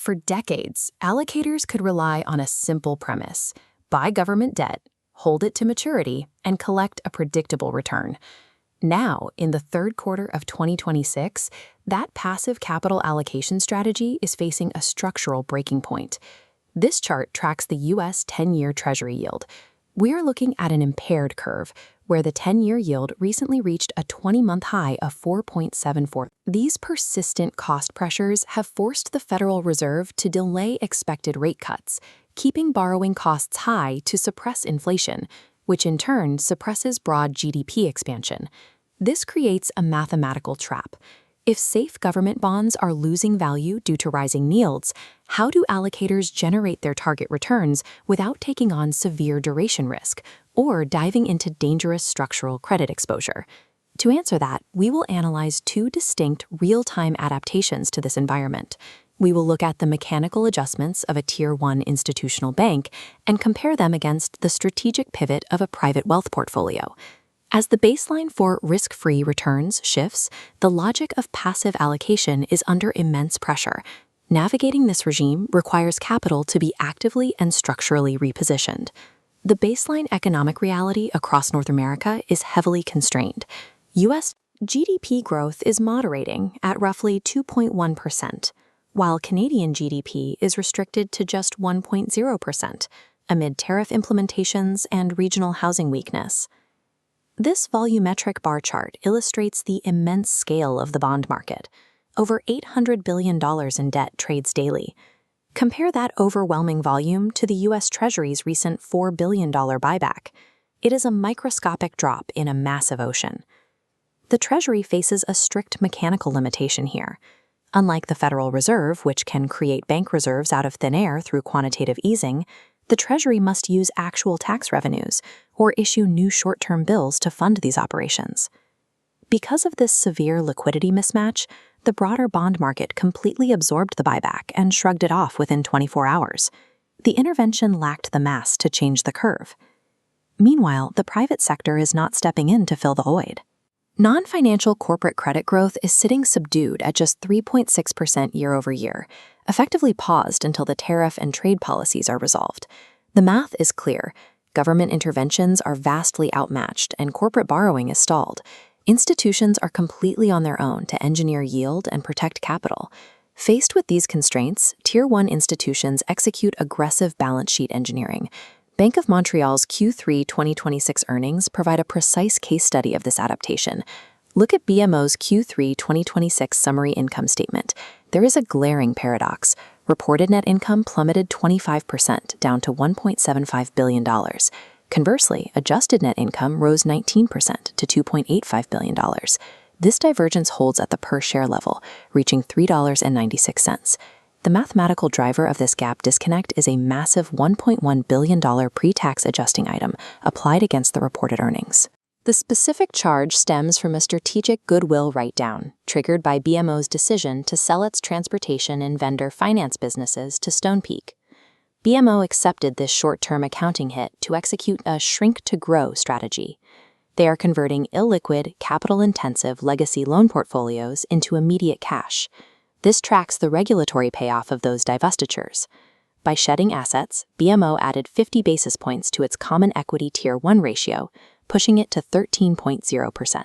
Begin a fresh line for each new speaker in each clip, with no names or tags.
For decades, allocators could rely on a simple premise: buy government debt, hold it to maturity, and collect a predictable return. Now, in the third quarter of 2026, that passive capital allocation strategy is facing a structural breaking point. This chart tracks the U.S. 10-year Treasury yield. We are looking at an impaired curve, where the 10-year yield recently reached a 20-month high of 4.74. These persistent cost pressures have forced the Federal Reserve to delay expected rate cuts, keeping borrowing costs high to suppress inflation, which in turn suppresses broad GDP expansion. This creates a mathematical trap. If safe government bonds are losing value due to rising yields, how do allocators generate their target returns without taking on severe duration risk or diving into dangerous structural credit exposure? To answer that, we will analyze two distinct real-time adaptations to this environment. We will look at the mechanical adjustments of a Tier 1 institutional bank and compare them against the strategic pivot of a private wealth portfolio. As the baseline for risk-free returns shifts, the logic of passive allocation is under immense pressure. Navigating this regime requires capital to be actively and structurally repositioned. The baseline economic reality across North America is heavily constrained. U.S. GDP growth is moderating at roughly 2.1%, while Canadian GDP is restricted to just 1.0% amid tariff implementations and regional housing weakness. This volumetric bar chart illustrates the immense scale of the bond market. Over $800 billion in debt trades daily. Compare that overwhelming volume to the U.S. Treasury's recent $4 billion buyback. It is a microscopic drop in a massive ocean. The Treasury faces a strict mechanical limitation here. Unlike the Federal Reserve, which can create bank reserves out of thin air through quantitative easing, the Treasury must use actual tax revenues or issue new short-term bills to fund these operations. Because of this severe liquidity mismatch, the broader bond market completely absorbed the buyback and shrugged it off within 24 hours. The intervention lacked the mass to change the curve. Meanwhile, the private sector is not stepping in to fill the void. Non-financial corporate credit growth is sitting subdued at just 3.6% year-over-year, effectively paused until the tariff and trade policies are resolved. The math is clear. Government interventions are vastly outmatched and corporate borrowing is stalled. Institutions are completely on their own to engineer yield and protect capital. Faced with these constraints, Tier 1 institutions execute aggressive balance sheet engineering. Bank of Montreal's Q3 2026 earnings provide a precise case study of this adaptation. Look at BMO's Q3 2026 summary income statement. There is a glaring paradox. Reported net income plummeted 25%, down to $1.75 billion. Conversely, adjusted net income rose 19% to $2.85 billion. This divergence holds at the per-share level, reaching $3.96. The mathematical driver of this gap disconnect is a massive $1.1 billion pre-tax adjusting item applied against the reported earnings. The specific charge stems from a strategic goodwill write-down, triggered by BMO's decision to sell its transportation and vendor finance businesses to Stonepeak. BMO accepted this short-term accounting hit to execute a shrink-to-grow strategy. They are converting illiquid, capital-intensive legacy loan portfolios into immediate cash. This tracks the regulatory payoff of those divestitures. By shedding assets, BMO added 50 basis points to its common equity Tier 1 ratio, pushing it to 13.0%.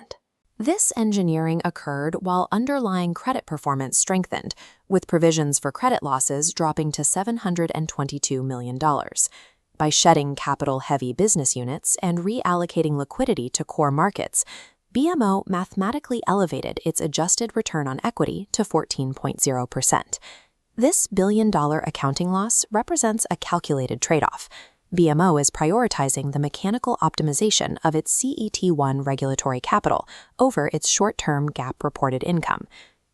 This engineering occurred while underlying credit performance strengthened, with provisions for credit losses dropping to $722 million. By shedding capital-heavy business units and reallocating liquidity to core markets, BMO mathematically elevated its adjusted return on equity to 14.0%. This billion-dollar accounting loss represents a calculated trade-off. BMO is prioritizing the mechanical optimization of its CET1 regulatory capital over its short-term GAAP-reported income.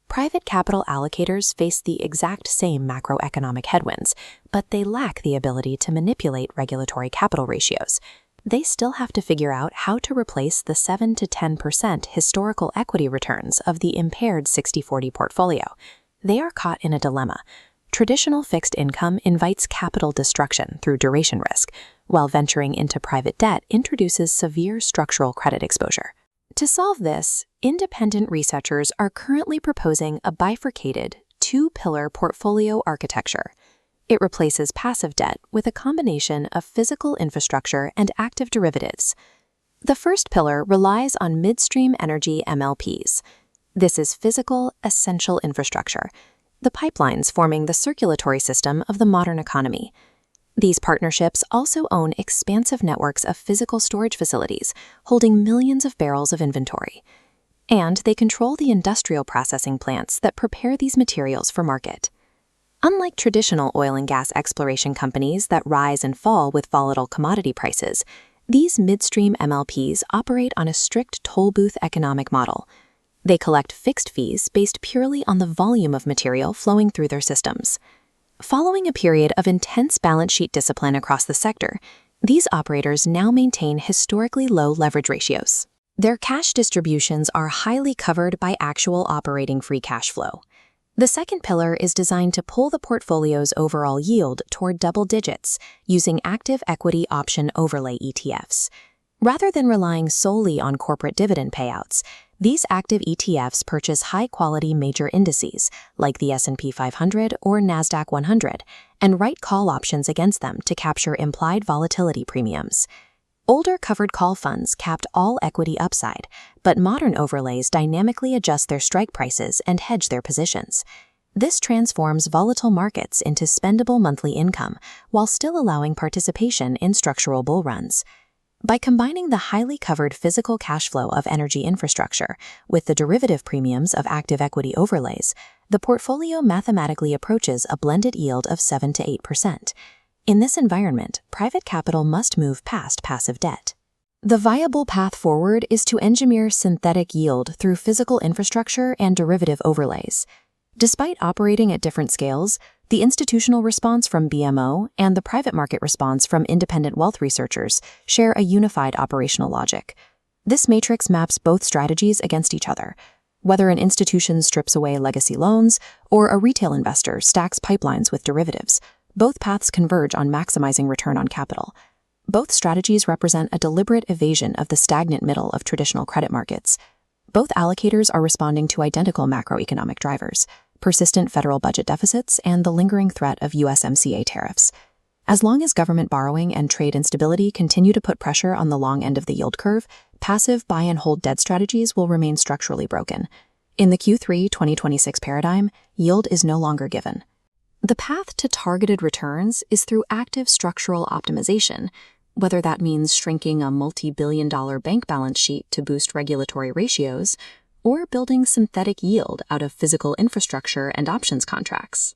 Private capital allocators face the exact same macroeconomic headwinds, but they lack the ability to manipulate regulatory capital ratios. They still have to figure out how to replace the 7 to 10% historical equity returns of the impaired 60/40 portfolio. They are caught in a dilemma. Traditional fixed income invites capital destruction through duration risk, while venturing into private debt introduces severe structural credit exposure. To solve this, independent researchers are currently proposing a bifurcated two-pillar portfolio architecture. It replaces passive debt with a combination of physical infrastructure and active derivatives. The first pillar relies on midstream energy MLPs. This is physical, essential infrastructure, the pipelines forming the circulatory system of the modern economy. These partnerships also own expansive networks of physical storage facilities, holding millions of barrels of inventory. And they control the industrial processing plants that prepare these materials for market. Unlike traditional oil and gas exploration companies that rise and fall with volatile commodity prices, these midstream MLPs operate on a strict toll booth economic model. They collect fixed fees based purely on the volume of material flowing through their systems. Following a period of intense balance sheet discipline across the sector, these operators now maintain historically low leverage ratios. Their cash distributions are highly covered by actual operating free cash flow. The second pillar is designed to pull the portfolio's overall yield toward double digits using active equity option overlay ETFs. Rather than relying solely on corporate dividend payouts, these active ETFs purchase high-quality major indices like the S&P 500 or NASDAQ 100 and write call options against them to capture implied volatility premiums. Older covered call funds capped all equity upside, but modern overlays dynamically adjust their strike prices and hedge their positions. This transforms volatile markets into spendable monthly income while still allowing participation in structural bull runs. By combining the highly covered physical cash flow of energy infrastructure with the derivative premiums of active equity overlays, the portfolio mathematically approaches a blended yield of 7 to 8%. In this environment, private capital must move past passive debt. The viable path forward is to engineer synthetic yield through physical infrastructure and derivative overlays. Despite operating at different scales, the institutional response from BMO and the private market response from independent wealth researchers share a unified operational logic. This matrix maps both strategies against each other. Whether an institution strips away legacy loans or a retail investor stacks pipelines with derivatives, both paths converge on maximizing return on capital. Both strategies represent a deliberate evasion of the stagnant middle of traditional credit markets. Both allocators are responding to identical macroeconomic drivers: persistent federal budget deficits and the lingering threat of USMCA tariffs. As long as government borrowing and trade instability continue to put pressure on the long end of the yield curve, passive buy-and-hold debt strategies will remain structurally broken. In the Q3 2026 paradigm, yield is no longer given. The path to targeted returns is through active structural optimization, whether that means shrinking a multi-billion-dollar bank balance sheet to boost regulatory ratios, or building synthetic yield out of physical infrastructure and options contracts.